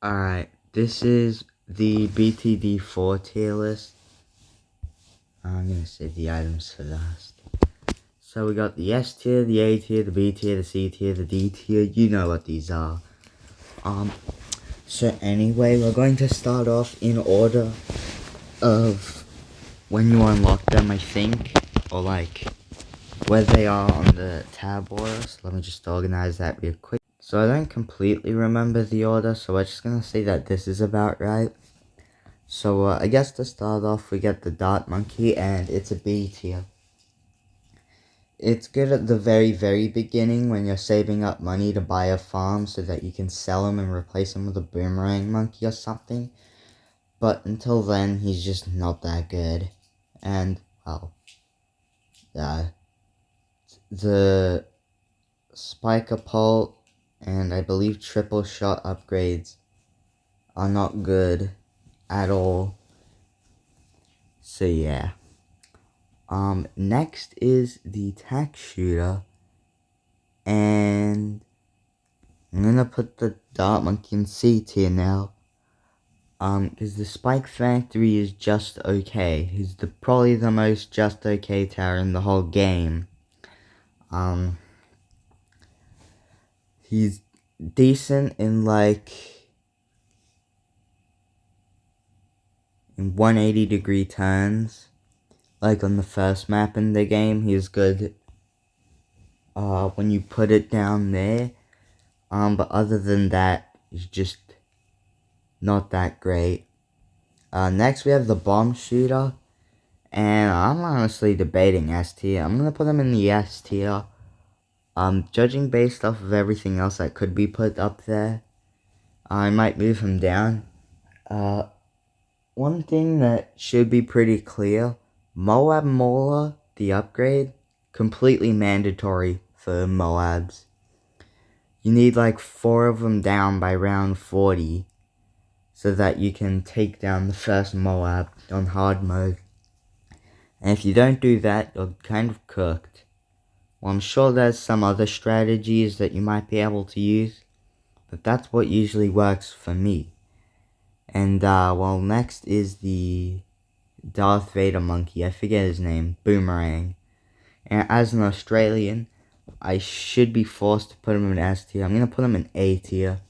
Alright, this is the BTD 4 tier list. I'm gonna save the items for last. So we got the S tier, the A tier, the B tier, the C tier, the D tier. You know what these are. So anyway, we're going to start off in order of when you unlock them, I think. Or like, where they are on the tab order. So let me just organize that real quick. So I don't completely remember the order, so we're just gonna say that this is about right. So I guess to start off, we get the Dart Monkey, and it's a B tier. It's good at the very beginning when you're saving up money to buy a farm so that you can sell him and replace him with a Boomerang Monkey or something. But until then, he's just not that good. And, well, the Spiker Pult and I believe Triple Shot upgrades are not good at all. So yeah. Next is the Tack Shooter, and I'm gonna put the Dart Monkey in C tier now, because the Spike Factory is just okay. He's probably the most just okay tower in the whole game. He's decent in in 180-degree turns. Like on the first map in the game, he's good when you put it down there. But other than that, he's just not that great. Next we have the Bomb Shooter, and I'm honestly debating S tier. I'm gonna put him in the S tier. Judging based off of everything else that could be put up there, I might move him down. One thing that should be pretty clear, Moab Mauler, the upgrade, completely mandatory for Moabs. You need like 4 of them down by round 40 so that you can take down the first Moab on hard mode. And if you don't do that, you're kind of cooked. Well, I'm sure there's some other strategies that you might be able to use, but that's what usually works for me. And, well, next is the Darth Vader monkey. I forget his name. Boomerang. And as an Australian, I should be forced to put him in S tier. I'm going to put him in A tier.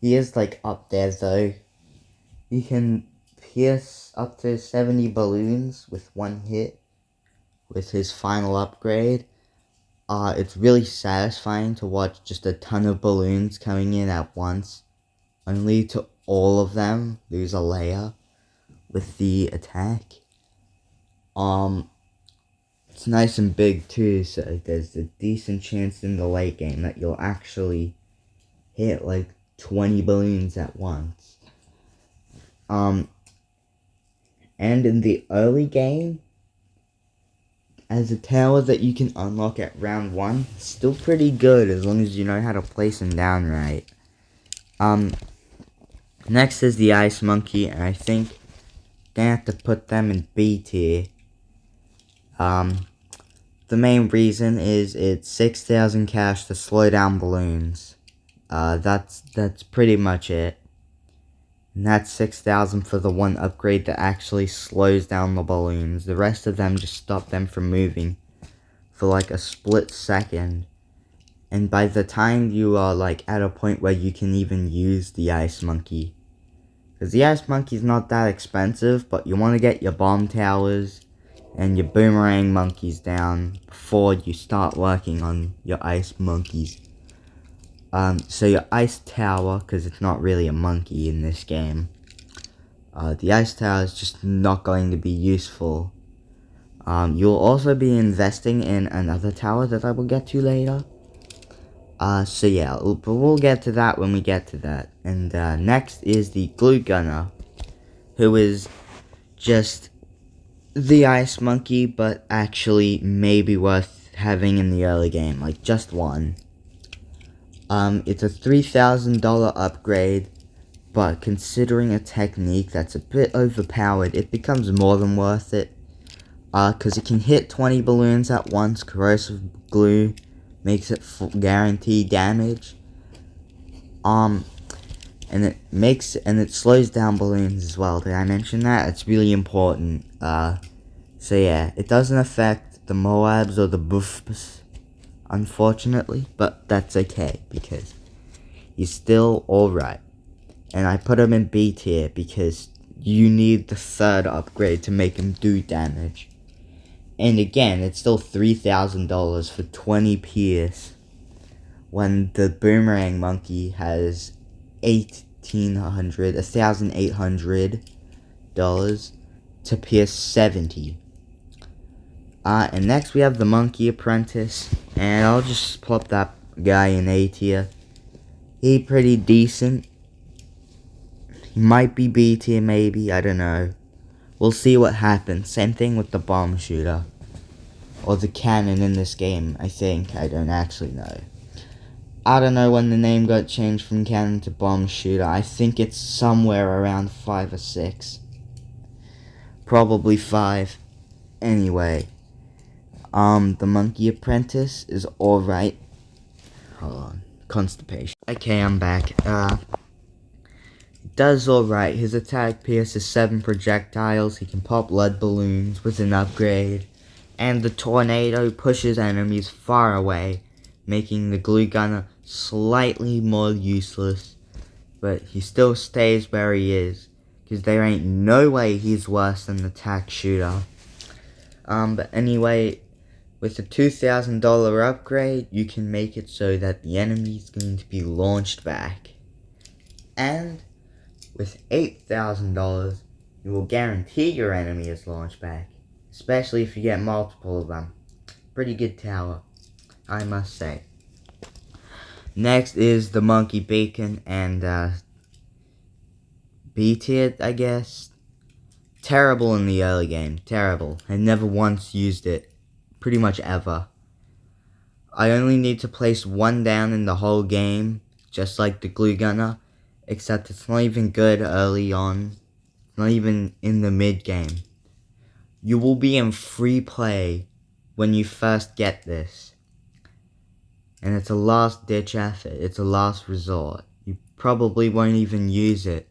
He is, like, up there, though. He can pierce up to 70 balloons with one hit with his final upgrade. It's really satisfying to watch just a ton of balloons coming in at once, only to all of them lose a layer with the attack. It's nice and big too, so there's a decent chance in the late game that you'll actually hit like 20 balloons at once. And in the early game, as a tower that you can unlock at round 1, still pretty good as long as you know how to place them down right. Next is the Ice Monkey, and I think I'm gonna have to put them in B tier. The main reason is it's 6,000 cash to slow down balloons. That's pretty much it. And that's 6,000 for the one upgrade that actually slows down the balloons. The rest of them just stop them from moving for like a split second. And by the time you are like at a point where you can even use the Ice Monkey. Because the Ice Monkey is not that expensive, but you want to get your bomb towers and your Boomerang Monkeys down before you start working on your Ice Monkeys. So your Ice Tower, because it's not really a monkey in this game, the Ice Tower is just not going to be useful. You'll also be investing in another tower that I will get to later. So yeah, but we'll get to that when we get to that. And next is the Glue Gunner, who is just the Ice Monkey, but actually maybe worth having in the early game, like just one. It's a $3,000 upgrade, but considering a technique that's a bit overpowered, it becomes more than worth it. Because it can hit 20 balloons at once. Corrosive glue makes it guaranteed damage. And it slows down balloons as well. Did I mention that? It's really important. So yeah, it doesn't affect the Moabs or the Buffs, unfortunately, but that's okay because he's still alright. And I put him in B tier because you need the third upgrade to make him do damage. And again, it's still $3,000 for 20 PS when the Boomerang Monkey has $1,800 to PS 70. And next we have the Monkey Apprentice, and I'll just plop that guy in A tier. He pretty decent. He might be B tier maybe, I don't know. We'll see what happens. Same thing with the bomb shooter. Or the cannon in this game, I think. I don't actually know. I don't know when the name got changed from cannon to bomb shooter. I think it's somewhere around 5 or 6. Probably 5. Anyway. The Monkey Apprentice is alright. Hold on. Constipation. Okay, I'm back. Does alright. His attack pierces 7 projectiles. He can pop lead balloons with an upgrade. And the tornado pushes enemies far away, making the glue gunner slightly more useless. But he still stays where he is, because there ain't no way he's worse than the tack shooter. But anyway, with the $2,000 upgrade, you can make it so that the enemy is going to be launched back. And with $8,000, you will guarantee your enemy is launched back, especially if you get multiple of them. Pretty good tower, I must say. Next is the Monkey Beacon, and B tier, I guess. Terrible in the early game, terrible. I never once used it, pretty much ever. I only need to place 1 down in the whole game, just like the glue gunner, except it's not even good early on, not even in the mid game. You will be in free play when you first get this. And it's a last ditch effort, it's a last resort. You probably won't even use it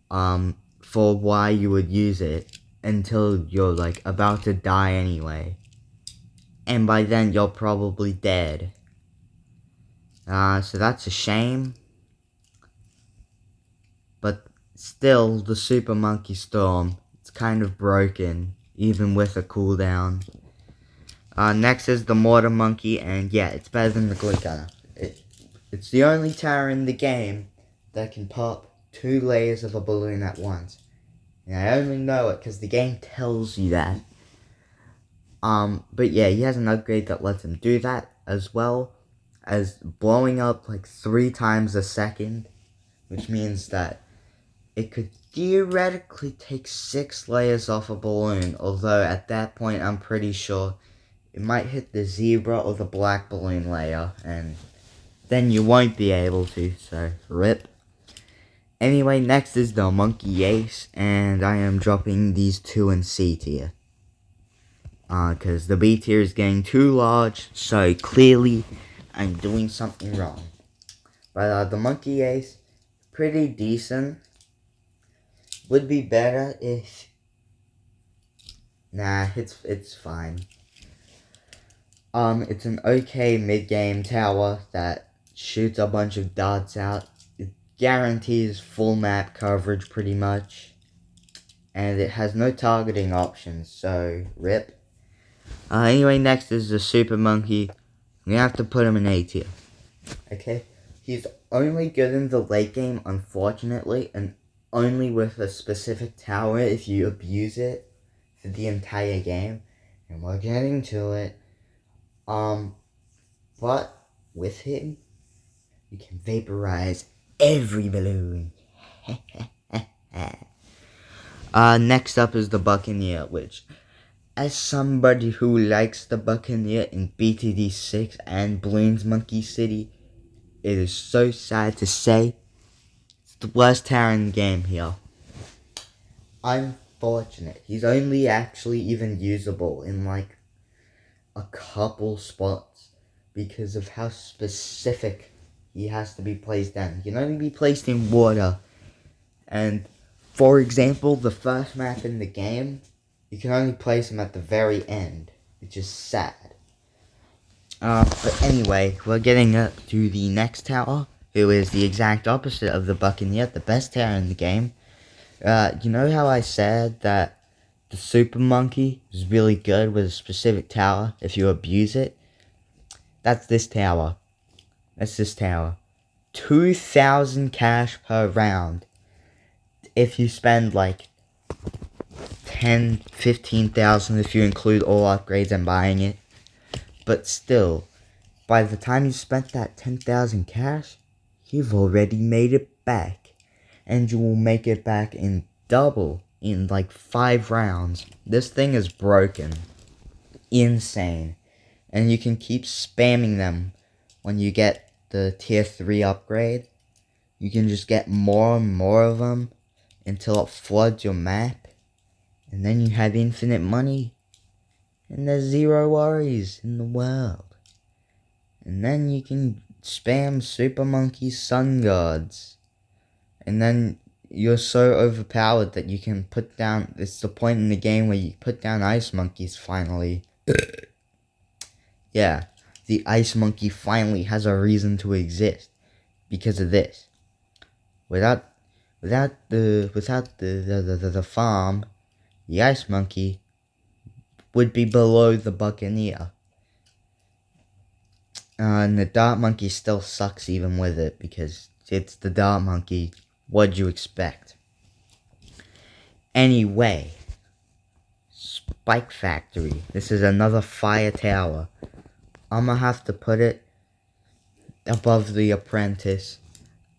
for why you would use it until you're like about to die anyway. And by then you're probably dead. So that's a shame. But still, the Super Monkey Storm, it's kind of broken, even with a cooldown. Next is the Mortar Monkey, and yeah, it's better than the Glue Gunner. It's the only tower in the game that can pop 2 layers of a balloon at once. And I only know it because the game tells you that. But yeah, he has an upgrade that lets him do that, as well as blowing up like 3 times a second, which means that it could theoretically take 6 layers off a balloon, although at that point I'm pretty sure it might hit the zebra or the black balloon layer, and then you won't be able to, so rip. Anyway, next is the Monkey Ace, and I am dropping these 2 in C tier. Because the B tier is getting too large, so clearly I'm doing something wrong. But the Monkey Ace, pretty decent. Would be better if... Nah, it's fine. It's an okay mid-game tower that shoots a bunch of darts out. It guarantees full map coverage pretty much. And it has no targeting options, so rip. Anyway, next is the Super Monkey. We have to put him in A tier. Okay? He's only good in the late game, unfortunately, and only with a specific tower if you abuse it for the entire game. And we're getting to it. But with him, you can vaporize every balloon. Next up is the Buccaneer, which, as somebody who likes the Buccaneer in BTD 6 and Bloons Monkey City, it is so sad to say, it's the worst tower in the game here. Unfortunate. He's only actually even usable in like a couple spots because of how specific he has to be placed down. He can only be placed in water. And, for example, the first map in the game, you can only place him at the very end, which is sad. But anyway, we're getting up to the next tower, who is the exact opposite of the Buccaneer, the best tower in the game. You know how I said that the Super Monkey is really good with a specific tower if you abuse it? That's this tower. That's this tower. 2,000 cash per round. If you spend like 15,000 if you include all upgrades and buying it. But still, by the time you spent that 10,000 cash, you've already made it back. And you will make it back in double in like 5 rounds. This thing is broken. Insane. And you can keep spamming them when you get the tier 3 upgrade. You can just get more and more of them until it floods your map. And then you have infinite money. And there's zero worries in the world. And then you can spam Super Monkey Sun Guards. And then you're so overpowered that you can put down... It's the point in the game where you put down Ice Monkeys finally. Yeah, the Ice Monkey finally has a reason to exist. Because of this. Without the farm, the Ice Monkey would be below the Buccaneer. And the Dart Monkey still sucks even with it, because it's the Dart Monkey. What'd you expect? Anyway, Spike Factory. This is another fire tower. I'ma have to put it above the Apprentice.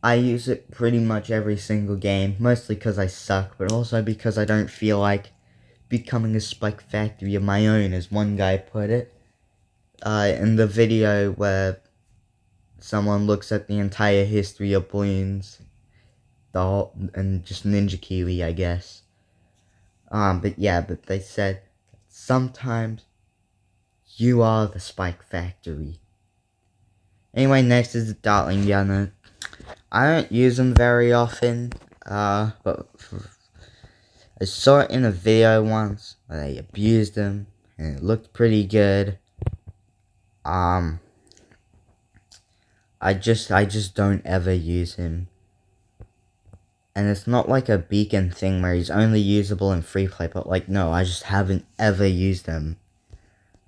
I use it pretty much every single game, mostly because I suck, but also because I don't feel like becoming a Spike Factory of my own, as one guy put it. In the video where someone looks at the entire history of balloons, and just Ninja Kiwi, I guess. But they said, sometimes you are the Spike Factory. Anyway, next is the Dartling Gunner. I don't use them very often, but I saw it in a video once where they abused them, and it looked pretty good. I just don't ever use him. And it's not like a beacon thing where he's only usable in free play, but like, no, I just haven't ever used him.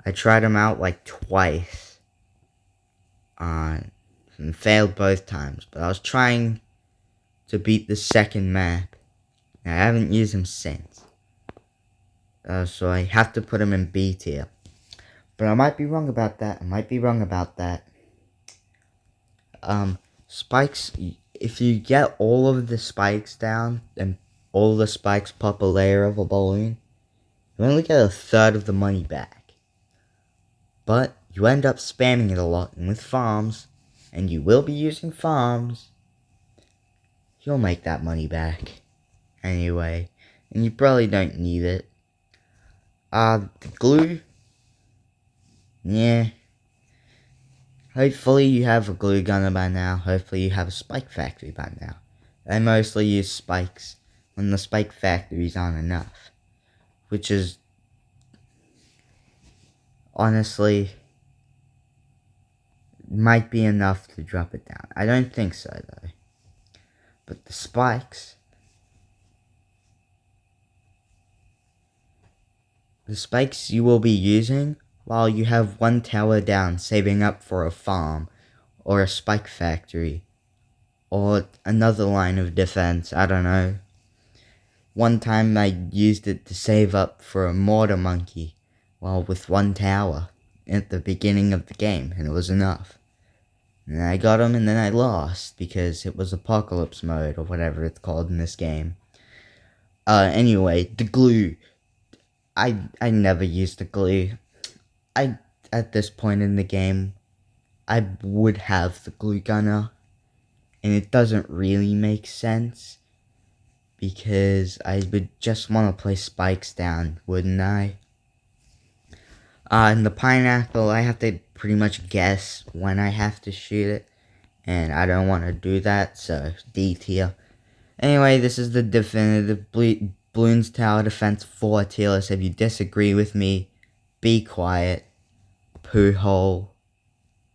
I tried him out like twice. And failed both times, but I was trying to beat the second map. And I haven't used him since. So I have to put him in B tier. But I might be wrong about that. Spikes, if you get all of the spikes down, and all the spikes pop a layer of a balloon, you only get a third of the money back. But you end up spamming it a lot, and with farms, and you will be using farms, you'll make that money back. Anyway, and you probably don't need it. The glue, yeah. Hopefully you have a glue gunner by now. Hopefully you have a Spike Factory by now. I mostly use spikes when the Spike Factories aren't enough. Which is, honestly, might be enough to drop it down. I don't think so though. But the spikes you will be using while you have one tower down, saving up for a farm, or a Spike Factory, or another line of defense, I don't know. One time I used it to save up for a Mortar Monkey, while with one tower, at the beginning of the game, and it was enough. And I got him, and then I lost, because it was Apocalypse Mode, or whatever it's called in this game. Anyway, the glue. I never used the glue. At this point in the game, I would have the glue gunner, and it doesn't really make sense, because I would just want to place spikes down, wouldn't I? And the pineapple, I have to pretty much guess when I have to shoot it, and I don't want to do that, so D tier. Anyway, this is the definitive Bloons Tower Defense 4 tier list. If you disagree with me, be quiet. Poo hole.